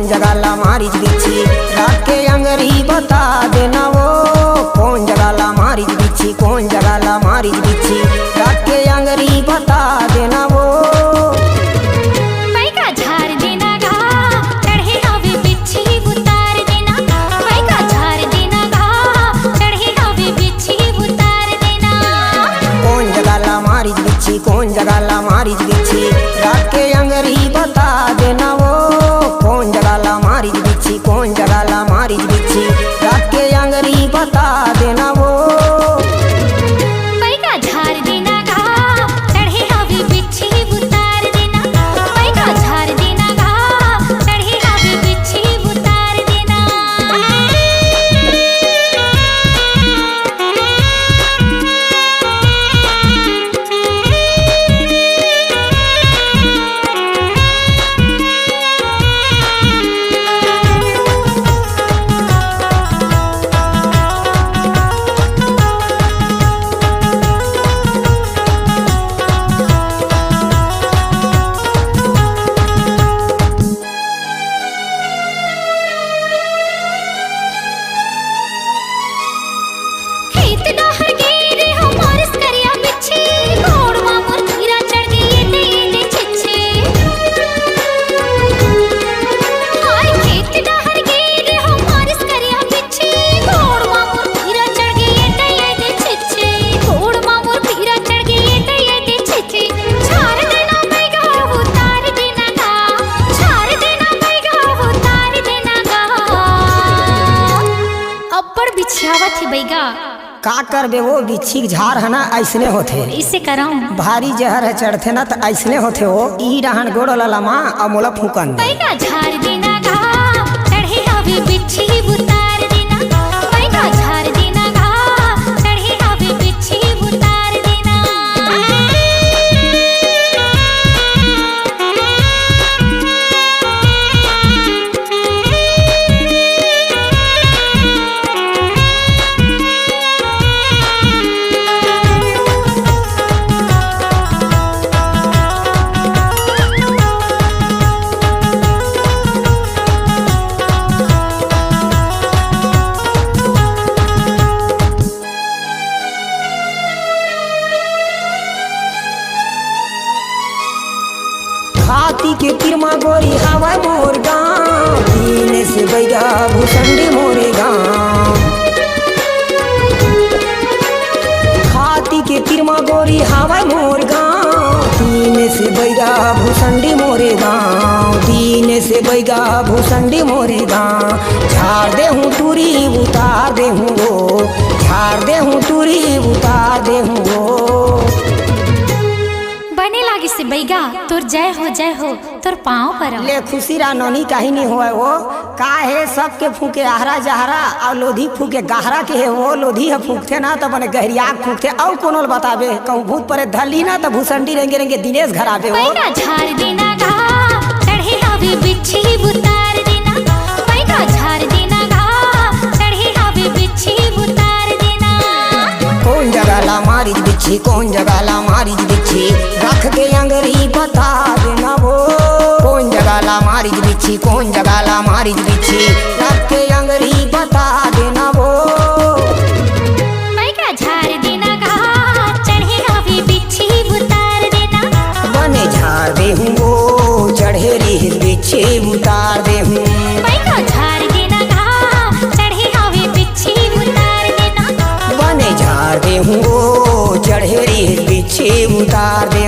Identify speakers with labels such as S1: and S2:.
S1: कौन जगाला मारिच बिच्छी, रात के अंगरी बता देना वो कौन जगाला मारिच बिच्छी, कौन जगाला मारिच बिच्छी, रात के अंगरी बता देना वो। कौन जगाला मारिच बिच्छी, रात के अंगरी बता देना वो कौन जगाला मारिच बिच्छी, कौन जगाला मारिच बिच्छी, रात के अंगरी बता देना वो। का करबे वो बिच्छी झार है ना ऐसने होते,
S2: इसे कराऊं
S1: भारी जहर है चढ़ते ना तो ऐसने होते हो। ई रहन गोड़ ललमा अमोला फूकन
S2: झार देना गा चढ़े हवे बिच्छी उतार देना, झार देना गा चढ़े हवे बिच्छी उतार देना।
S1: हाथी के किरमा गोरी हवा मोर गाँव, दीने से बैगा भूसंडी मोरे गाँव। हाथी के किरमा गोरी हवा मोर गाँव, दीने से बैगा भूसंडी मोरे गाँव, दीने से बैगा भूसंडी मोरे गाँव। झाड़ दे हूँ तुरी उतार दे हूँ वो, झाड़ दे हूँ तुरी उतार दे हूँ वो।
S2: बने लागे से बैगा तोर जय हो तोर पाँव पर
S1: ले खुशी रा नोनी कहीं नहीं हुआ वो का है सबके फूके आहरा जहरा और लोधी फूके गहरा के है वो लोधी है फूकते ना तो बने गहरिया फूकते और कोनो बताबे कहूँ भूत परे धली ना तो भूसंडी रहेंगे रहेंगे दिनेश घर आवे वो।
S2: झाड़ देना गा चढ़े हवे बिच्छी उतार देना, झाड़ देना गा चढ़े हवे बिच्छी उतार देना।
S1: कौन जगाला मारिच बिच्छी, कौन जगाला मारिच बिच्छी, रख के अंगरी बता देना वो कौन जगाला मारिच बिच्छी, कौन जगाला मारिच बिच्छी, रख के अंगरी बता देना वो।
S2: झाड़ देना गा चढ़े हवे बिच्छी उतार देना,
S1: बने झाड़ दे हूँ वो चढ़े रही बिच्छी उतार दे हूँ।
S2: झाड़ देना गा चढ़े हवे बिच्छी उतार देना,
S1: बने झाड़ दे हूँ वो चढ़े रही बिच्छी उतार दे